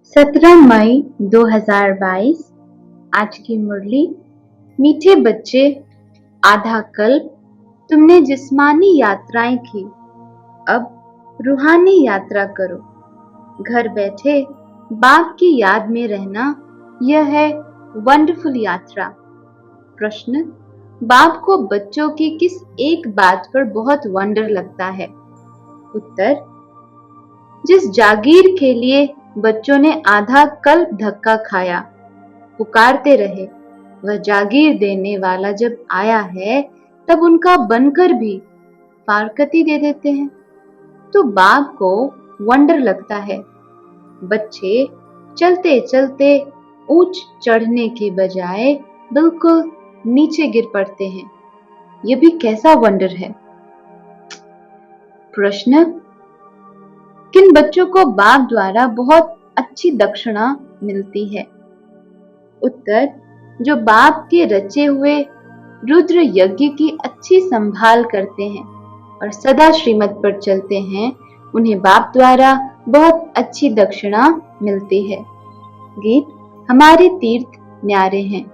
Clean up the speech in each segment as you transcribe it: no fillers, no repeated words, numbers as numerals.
17 मई 2022। आज की मुरली। मीठे बच्चे, आधा कल्प तुमने जिस्मानी यात्राएं की, अब रूहानी यात्रा करो। घर बैठे बाप की याद में रहना, यह है वंडरफुल यात्रा। प्रश्न: बाप को बच्चों की किस एक बात पर बहुत वंडर लगता है? उत्तर: जिस जागीर के लिए बच्चों ने आधा कल्प धक्का खाया, पुकारते रहे, वह जागीर देने वाला जब आया है, तब उनका बनकर भी फारकती दे देते हैं। तो बाप को वंडर लगता है। बच्चे चलते चलते ऊंच चढ़ने के बजाय बिल्कुल नीचे गिर पड़ते हैं। यह भी कैसा वंडर है। प्रश्न: किन बच्चों को बाप द्वारा बहुत अच्छी दक्षिणा मिलती है? उत्तर: जो बाप के रचे हुए रुद्र यज्ञ की अच्छी संभाल करते हैं और सदा श्रीमत पर चलते हैं, उन्हें बाप द्वारा बहुत अच्छी दक्षिणा मिलती है। गीत: हमारे तीर्थ न्यारे हैं।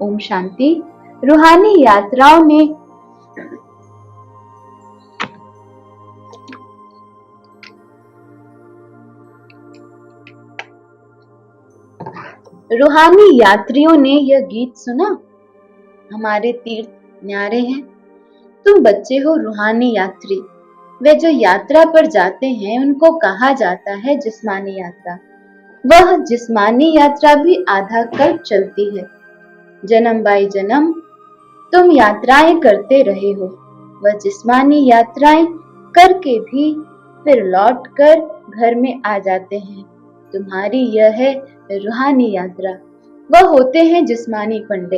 ओम शांति। रूहानी यात्राओं ने रूहानी यात्रियों ने यह गीत सुना। हमारे तीर्थ न्यारे हैं। तुम बच्चे हो रूहानी यात्री। वे जो यात्रा पर जाते हैं, उनको कहा जाता है जिस्मानी यात्रा। वह जिस्मानी यात्रा भी आधा कल्प चलती है। जन्म बाई जन्म तुम यात्राएं करते रहे हो। वह जिस्मानी यात्राएं करके भी फिर लौट कर घर में आ जाते हैं। तुम्हारी यह है रूहानी यात्रा। वह होते हैं जिस्मानी पंडे,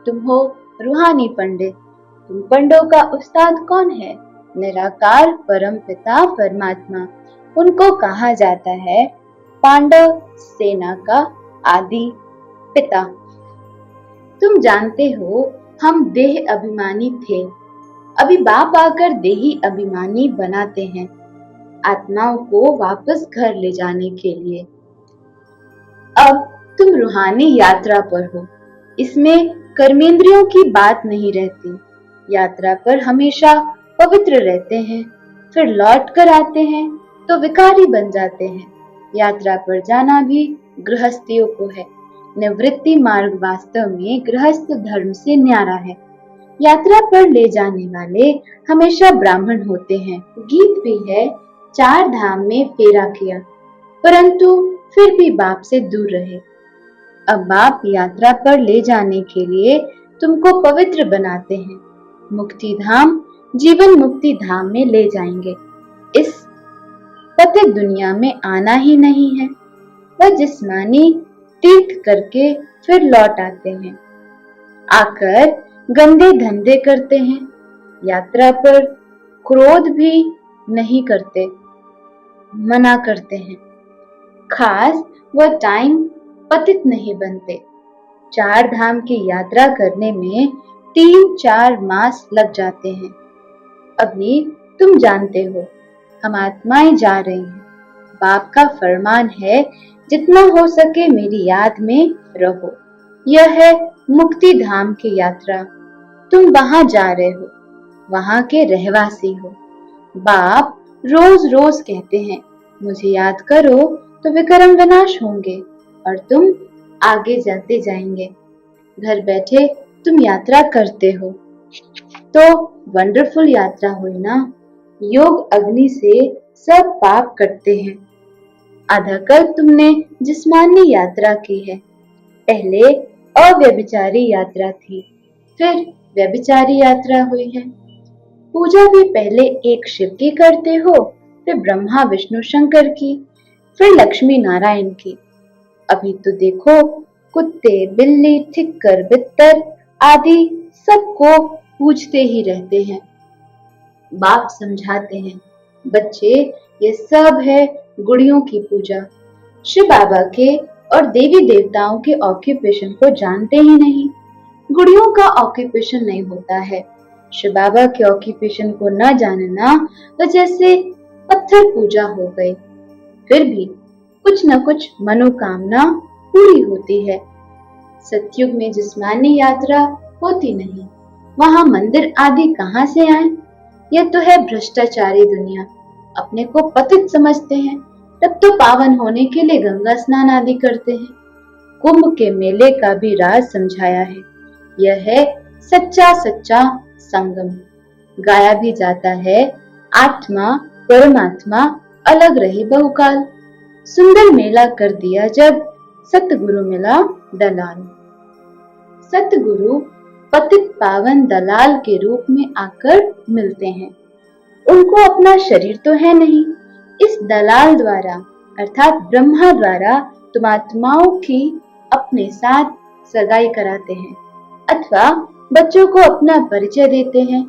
तुम हो रूहानी पंडे। तुम पंडों का उस्ताद कौन है? निराकार परम पिता परमात्मा। उनको कहा जाता है पांडव सेना का आदि पिता। तुम जानते हो, हम देह अभिमानी थे। अभी बाप आकर देही अभिमानी बनाते हैं, आत्माओं को वापस घर ले जाने के लिए। अब तुम रूहानी यात्रा पर हो। इसमें कर्मेंद्रियों की बात नहीं रहती। यात्रा पर हमेशा पवित्र रहते हैं, फिर लौट कर आते हैं तो विकारी बन जाते हैं। यात्रा पर जाना भी गृहस्थियों को है। निवृत्ति मार्ग वास्तव में गृहस्थ धर्म से न्यारा है। यात्रा पर ले जाने वाले हमेशा ब्राह्मण होते हैं। गीत भी है, 4 धाम में फेरा किया, परंतु फिर भी बाप से दूर रहे। अब बाप यात्रा पर ले जाने के लिए तुमको पवित्र बनाते हैं। मुक्ति धाम, जीवन मुक्ति धाम में ले जाएंगे। इस पतित दुनिया में आना ही नहीं है। वह जिस्मानी तीर्थ करके फिर लौट आते हैं। आकर गंदे धंधे करते हैं। यात्रा पर क्रोध भी नहीं करते, मना करते हैं। खास वह टाइम पतित नहीं बनते। 4 धाम की यात्रा करने में 3-4 मास लग जाते हैं। अभी तुम जानते हो, हम आत्माएं जा रही हैं। बाप का फरमान है, जितना हो सके मेरी याद में रहो। यह है मुक्ति धाम की यात्रा। तुम वहां जा रहे हो, वहां के रहवासी हो। बाप रोज रोज कहते हैं, मुझे याद करो तो विक्रम विनाश होंगे और तुम आगे जाते जाएंगे। घर बैठे तुम यात्रा करते हो, तो वंडरफुल यात्रा हुई ना। योग अग्नि से सब पाप कटते हैं। आधा कल्प तुमने जिस्मानी यात्रा की है। पहले अव्यभिचारी यात्रा थी, फिर व्यभिचारी यात्रा हुई है। पूजा भी पहले एक शिव की करते हो, फिर ब्रह्मा विष्णु शंकर की, फिर लक्ष्मी नारायण की। अभी तो देखो, कुत्ते बिल्ली ठिक्कर बित्तर आदि सबको पूजते ही रहते हैं। बाप समझाते हैं, बच्चे ये सब है गुड़ियों की पूजा। शिव बाबा के और देवी देवताओं के ऑक्यूपेशन को जानते ही नहीं। गुड़ियों का ऑक्यूपेशन नहीं होता है। शिव बाबा के ऑक्यूपेशन को न जानना तो जैसे पत्थर पूजा हो गई। फिर भी कुछ न कुछ मनोकामना पूरी होती है। सतयुग में जिस्मानी यात्रा होती नहीं, वहां मंदिर आदि कहां से आए? यह तो है भ्रष्टाचारी दुनिया। अपने को पतित समझते हैं, तब तो पावन होने के लिए गंगा स्नान आदि करते हैं। कुंभ के मेले का भी राज समझाया है। यह है सच्चा सच्चा संगम। गाया भी जाता है, आत्मा परमात्मा अलग रही बहुकाल। सुंदर मेला कर दिया जब सतगुरु मिला दलाल। सतगुरु पतित पावन दलाल के रूप में आकर मिलते हैं। उनको अपना शरीर तो है नहीं। इस दलाल द्वारा अर्थात ब्रह्मा द्वारा तुम आत्माओं की अपने साथ सगाई कराते हैं अथवा बच्चों को अपना परिचय देते हैं।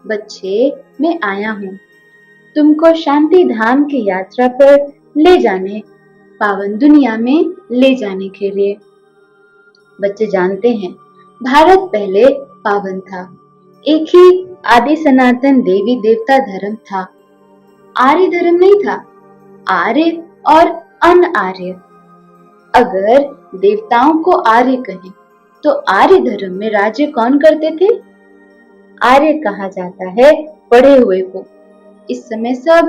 बच्चे, मैं आया हूँ तुमको शांति धाम की यात्रा पर ले जाने, पावन दुनिया में ले जाने के लिए। बच्चे जानते हैं भारत पहले पावन था। एक ही आदि सनातन देवी देवता धर्म था। आर्य धर्म नहीं था। आर्य और अनआर्य। अगर देवताओं को आर्य कहें तो आर्य धर्म में राज्य कौन करते थे? आर्य कहा जाता है पढ़े हुए को। इस समय सब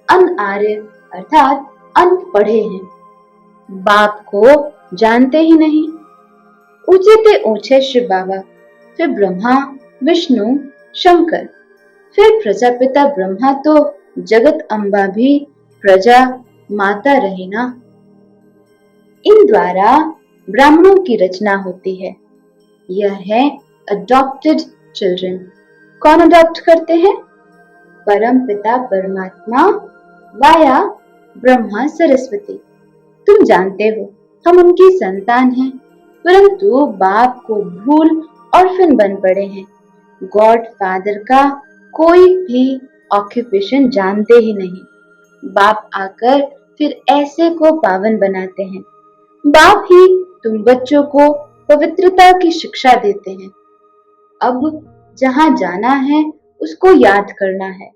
अनआर्य अर्थात अनपढ़े हैं। बाप को जानते ही नहीं। ऊंचे थे ऊंचे शिव बाबा, फिर ब्रह्मा विष्णु शंकर, फिर प्रजापिता ब्रह्मा तो जगत अम्बा भी प्रजा माता रही ना। इन द्वारा ब्राह्मणों की रचना होती है। यह है अडॉप्टेड चिल्ड्रन। कौन अडॉप्ट करते हैं? परम पिता परमात्मा वाया ब्रह्मा सरस्वती। तुम जानते हो हम उनकी संतान हैं, परंतु बाप को भूल ऑर्फन बन पड़े हैं। गॉड फादर का कोई भी ऑक्यूपेशन जानते ही नहीं। बाप आकर फिर ऐसे को पावन बनाते हैं। बाप ही तुम बच्चों को पवित्रता की शिक्षा देते हैं। अब जहां जाना है उसको याद करना है।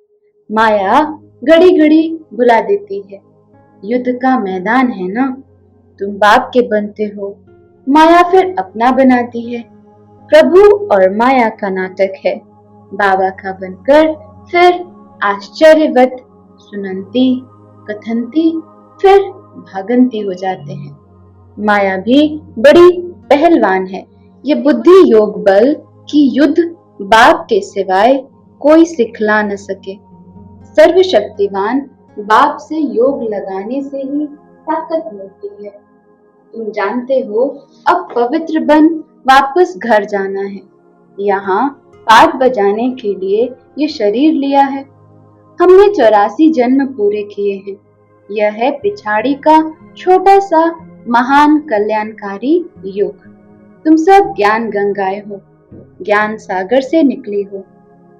माया घड़ी घड़ी बुला देती है। युद्ध का मैदान है ना, तुम बाप के बनते हो, माया फिर अपना बनाती है। प्रभु और माया का नाटक है। बाबा का बनकर फिर आश्चर्यवत सुनंती कथनती फिर भागंती हो जाते हैं। माया भी बड़ी पहलवान है। ये बुद्धि योग बल की युद्ध बाप के सिवाय कोई सिखला न सके। सर्वशक्तिवान बाप से योग लगाने से ही ताकत मिलती है। तुम जानते हो अब पवित्र बन वापस घर जाना है। यहाँ पाठ बजाने के लिए ये शरीर लिया है। हमने 84 जन्म पूरे किए हैं। यह है पिछाड़ी का छोटा सा महान कल्याणकारी युग। तुम सब ज्ञान गंगाएं हो, ज्ञान सागर से निकली हो।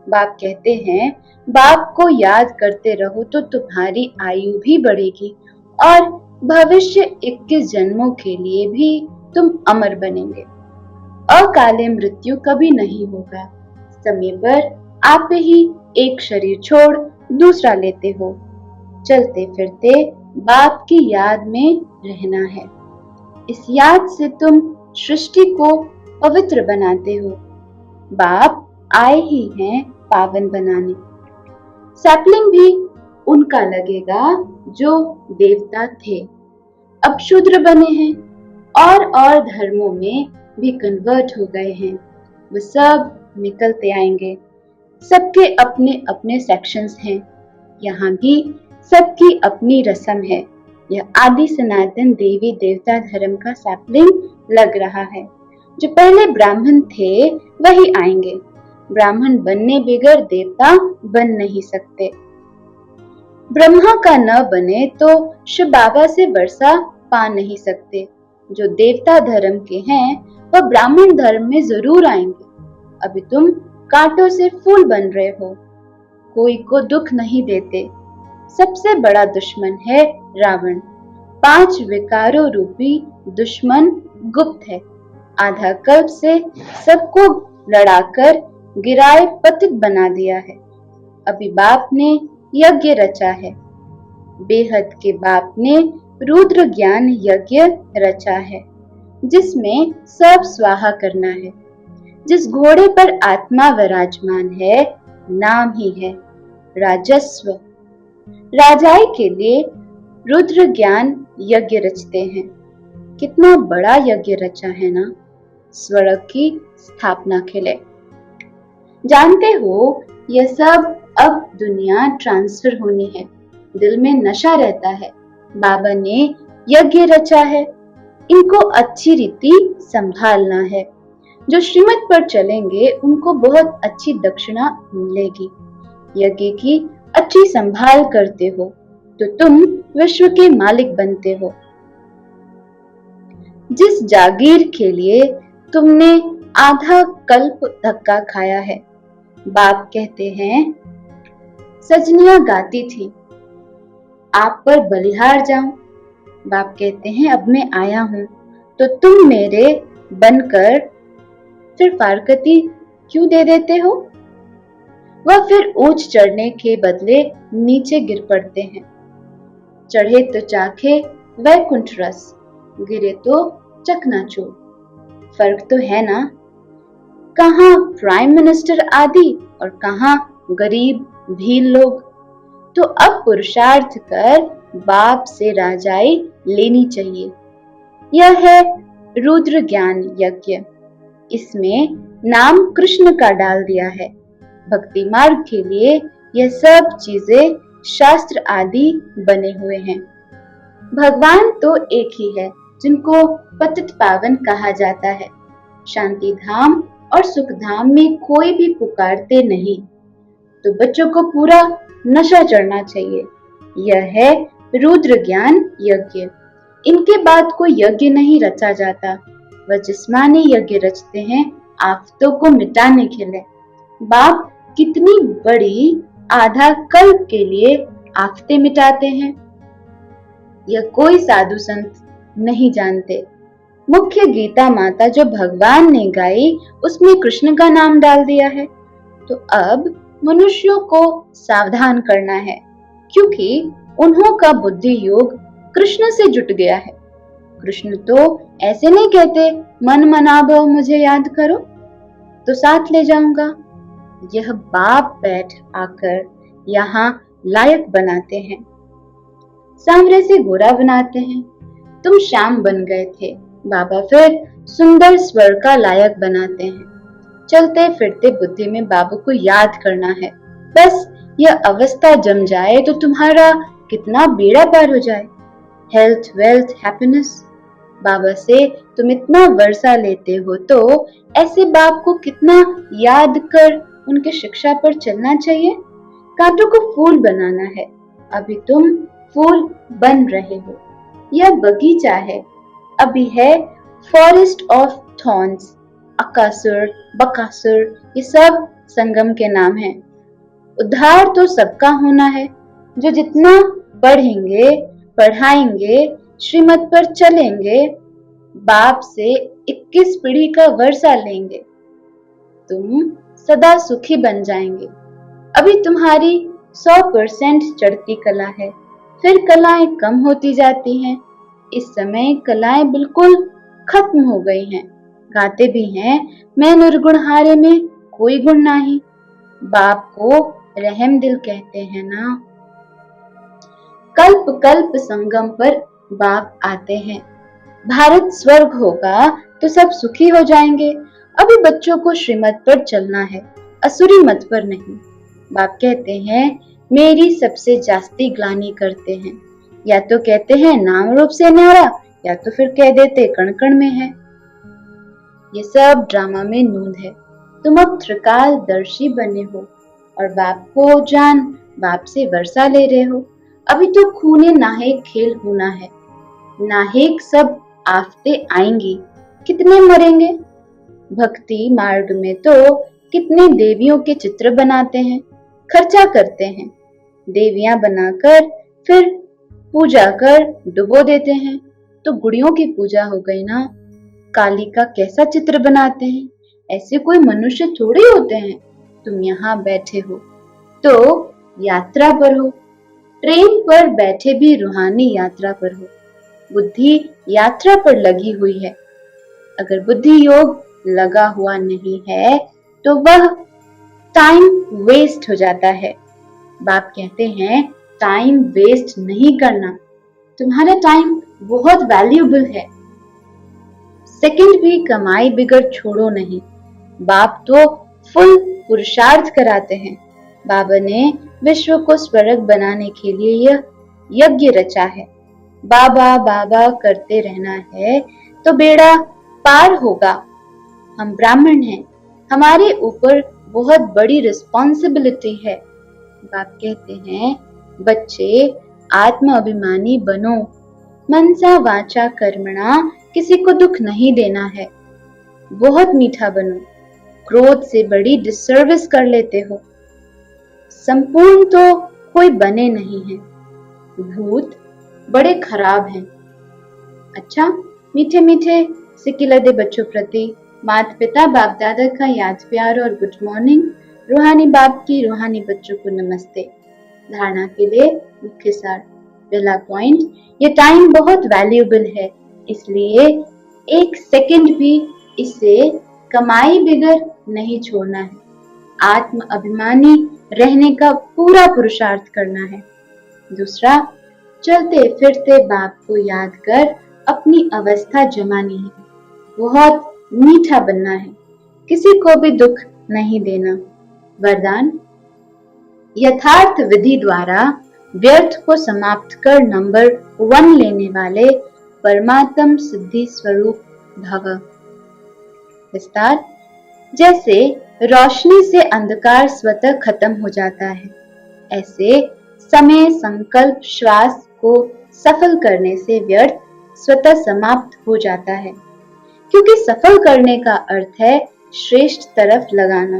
बाप कहते हैं बाप को याद करते रहो तो तुम्हारी आयु भी बढ़ेगी और भविष्य 21 जन्मों के लिए भी तुम अमर बनेंगे। अकाले मृत्यु कभी नहीं होगा। समय पर आप ही एक शरीर छोड़ दूसरा लेते हो। चलते फिरते बाप की याद में रहना है। इस याद से तुम सृष्टि को पवित्र बनाते हो। बाप आए ही हैं पावन बनाने। सैपलिंग भी उनका लगेगा जो देवता थे, अब शूद्र बने हैं और धर्मों में भी कन्वर्ट हो गए हैं। वो सब निकलते आएंगे। सबके अपने अपने सेक्शंस हैं। यहाँ भी सबकी अपनी रस्म है। यह आदि सनातन देवी देवता धर्म का सैपलिंग लग रहा है। जो पहले ब्राह्मण थे वही आएंगे। ब्राह्मण बनने बगैर देवता बन नहीं सकते। ब्रह्मा का न बने तो शिव बाबा से वर्षा पा नहीं सकते। जो देवता धर्म के हैं वह ब्राह्मण धर्म में जरूर आएंगे। अभी तुम कांटों से फूल बन रहे हो, कोई को दुख नहीं देते। सबसे बड़ा दुश्मन है रावण। 5 विकारों रूपी दुश्मन गुप्त है। आधा कल्प से सबको लड़ाकर गिराए पतित बना दिया है। अभी बाप ने यज्ञ रचा है। बेहद के बाप ने रुद्र ज्ञान यज्ञ रचा है, जिसमें सब स्वाहा करना है। जिस घोड़े पर आत्मा विराजमान है, नाम ही है राजस्व। राजाई के लिए रुद्र ज्ञान यज्ञ रचते हैं। कितना बड़ा यज्ञ रचा है ना, स्वर्ग की स्थापना के लिए। जानते हो, यह सब अब दुनिया ट्रांसफर होनी है। दिल में नशा रहता है। बाबा ने यज्ञ रचा है, इनको अच्छी रीति संभालना है। जो श्रीमत पर चलेंगे उनको बहुत अच्छी दक्षिणा मिलेगी। यज्ञ की अच्छी संभाल करते हो तो तुम विश्व के मालिक बनते हो। जिस जागीर के लिए तुमने आधा कल्प धक्का खाया है, बाप कहते हैं सजनियां गाती थी आप पर बलिहार जाऊं। बाप कहते हैं अब मैं आया हूं तो तुम मेरे बनकर फिर फारकती क्यों दे देते हो। वह फिर ऊंच चढ़ने के बदले नीचे गिर पड़ते हैं। चढ़े तो चाखे वैकुंठ रस, गिरे तो चकनाचूर। फर्क तो है ना, कहाँ प्राइम मिनिस्टर आदि और कहाँ गरीब भील लोग। तो अब पुरुषार्थ कर बाप से राजाई लेनी चाहिए। यह है रुद्र ज्ञान यज्ञ। इसमें नाम कृष्ण का डाल दिया है। भक्ति मार्ग के लिए यह सब चीजें शास्त्र आदि बने हुए हैं। भगवान तो एक ही है, जिनको पतित पावन कहा जाता है। शांति धाम और सुख धाम में कोई भी पुकारते नहीं। तो बच्चों को पूरा नशा चढ़ना चाहिए। यह है रुद्र ज्ञान यज्ञ। इनके बाद कोई यज्ञ नहीं रचा जाता। वह जिस्मानी यज्ञ रचते हैं आफतों को मिटाने के लिए। बाप कितनी बड़ी आधा कल्प के लिए आफतें मिटाते हैं, यह कोई साधु संत नहीं जानते। मुख्य गीता माता जो भगवान ने गाई, उसमें कृष्ण का नाम डाल दिया है। तो अब मनुष्यों को सावधान करना है, क्योंकि उन्हों का बुद्धि योग कृष्ण से जुट गया है। कृष्ण तो ऐसे नहीं कहते मन मना भव मुझे याद करो तो साथ ले जाऊंगा। यह बाप बैठ आकर यहाँ लायक बनाते हैं, सांवरे से गोरा बनाते हैं। तुम श्याम बन गए थे, बाबा फिर सुंदर स्वर का लायक बनाते हैं। चलते फिरते बुद्धि में बाबा को याद करना है। बस यह अवस्था जम जाए तो तुम्हारा कितना बेड़ा पार हो जाए। Health, wealth, happiness. बाबा से तुम इतना वर्षा लेते हो तो ऐसे बाप को कितना याद कर उनके शिक्षा पर चलना चाहिए। कांटों को फूल बनाना है, अभी तुम फूल बन रहे हो। यह बगीचा है, अभी है फॉरेस्ट ऑफ थॉर्न्स। अकासुर, बकासुर, ये सब संगम के नाम हैं। उद्धार तो सबका होना है। जो जितना पढ़ेंगे, पढ़ाएंगे, श्रीमत पर चलेंगे, बाप से 21 पीढ़ी का वर्षा लेंगे, तुम सदा सुखी बन जाएंगे। अभी तुम्हारी 100% चढ़ती कला है, फिर कलाएं कम होती जाती हैं। इस समय कलाएं बिल्कुल खत्म हो गई हैं। गाते भी हैं मैं निर्गुण हारे में कोई गुण नहीं। बाप को रहम दिल कहते हैं ना। कल्प कल्प संगम पर बाप आते हैं। भारत स्वर्ग होगा तो सब सुखी हो जाएंगे। अभी बच्चों को श्रीमत पर चलना है, असुरी मत पर नहीं। बाप कहते हैं मेरी सबसे जास्ती ग्लानी करते हैं। या तो कहते हैं नाम रूप से न्यारा, या तो फिर कह देते कण कण में है। ये सब ड्रामा में नूंद है। तुम अब त्रिकाल दर्शी बने हो और बाप को जान बाप से वर्षा ले रहे हो। अभी तो खूने नाहेक खेल होना है। नाहेक सब आफते आएंगी, कितने मरेंगे। भक्ति मार्ग में तो कितने देवियों के चित्र बनाते हैं, खर्चा करते हैं। देवियां बनाकर फिर पूजा कर डुबो देते हैं। तो गुड़ियों की पूजा हो गई ना। काली का कैसा चित्र बनाते हैं, ऐसे कोई मनुष्य थोड़े होते हैं। तुम यहाँ बैठे हो तो यात्रा पर हो, ट्रेन पर बैठे भी रूहानी यात्रा पर हो। बुद्धि यात्रा पर लगी हुई है। अगर बुद्धि योग लगा हुआ नहीं है तो वह टाइम वेस्ट हो जाता है। बाप कहते हैं टाइम वेस्ट नहीं करना, तुम्हारा टाइम बहुत वैल्यूएबल है। सेकंड भी कमाई बिगड़ छोड़ो नहीं। बाप तो फुल पुरुषार्थ कराते हैं। बाबा ने विश्व को स्वर्ग बनाने के लिए यह यज्ञ रचा है। बाबा बाबा करते रहना है तो बेड़ा पार होगा। हम ब्राह्मण हैं, हमारे ऊपर बहुत बड़ी रिस्पॉन्सिबिलिटी है। बाप कहते हैं बच्चे आत्म अभिमानी बनो, मनसा वाचा कर्मणा किसी को दुख नहीं देना है। बहुत मीठा बनो, क्रोध से बड़ी डिसर्विस कर लेते हो। संपूर्ण तो कोई बने नहीं है, भूत बड़े खराब हैं। अच्छा, मीठे मीठे सिकिलदे बच्चों प्रति माता पिता बाप दादा का याद प्यार और गुड मॉर्निंग। रूहानी बाप की रूहानी बच्चों को नमस्ते। धारणा के लिए मुख्य सार। पहला पॉइंट, ये टाइम बहुत वैल्यूएबल है, इसलिए एक सेकंड भी इसे कमाई बिगड़ नहीं छोड़ना है। आत्म अभिमानी रहने का पूरा पुरुषार्थ करना है। दूसरा, चलते फिरते बाप को याद कर अपनी अवस्था जमानी है। बहुत मीठा बनना है, किसी को भी दुख नहीं देना। वरदान, यथार्थ विधि द्वारा व्यर्थ को समाप्त कर नंबर 1 लेने वाले परमात्म सिद्धि स्वरूप भव। विस्तार, जैसे रोशनी से अंधकार स्वतः खत्म हो जाता है, ऐसे समय संकल्प श्वास को सफल करने से व्यर्थ स्वतः समाप्त हो जाता है। क्योंकि सफल करने का अर्थ है श्रेष्ठ तरफ लगाना,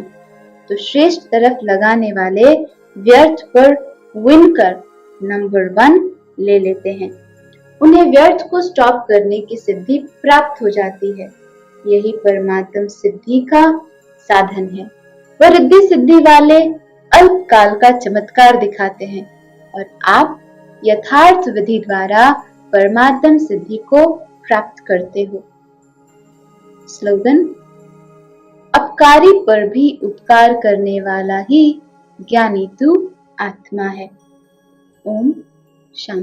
तो श्रेष्ठ तरफ लगाने वाले व्यर्थ पर विन कर नंबर 1 ले लेते हैं। उन्हें व्यर्थ को स्टॉप करने की सिद्धि प्राप्त हो जाती है। यही परमात्म सिद्धि का साधन है। वह रिद्धि सिद्धि वाले अल्प काल का चमत्कार दिखाते हैं और आप यथार्थ विधि द्वारा परमात्म सिद्धि को प्राप्त करते हो। स्लोगन, अपकारी पर भी उपकार करने वाला ही ज्ञानी तू आत्मा है। ओम शांति।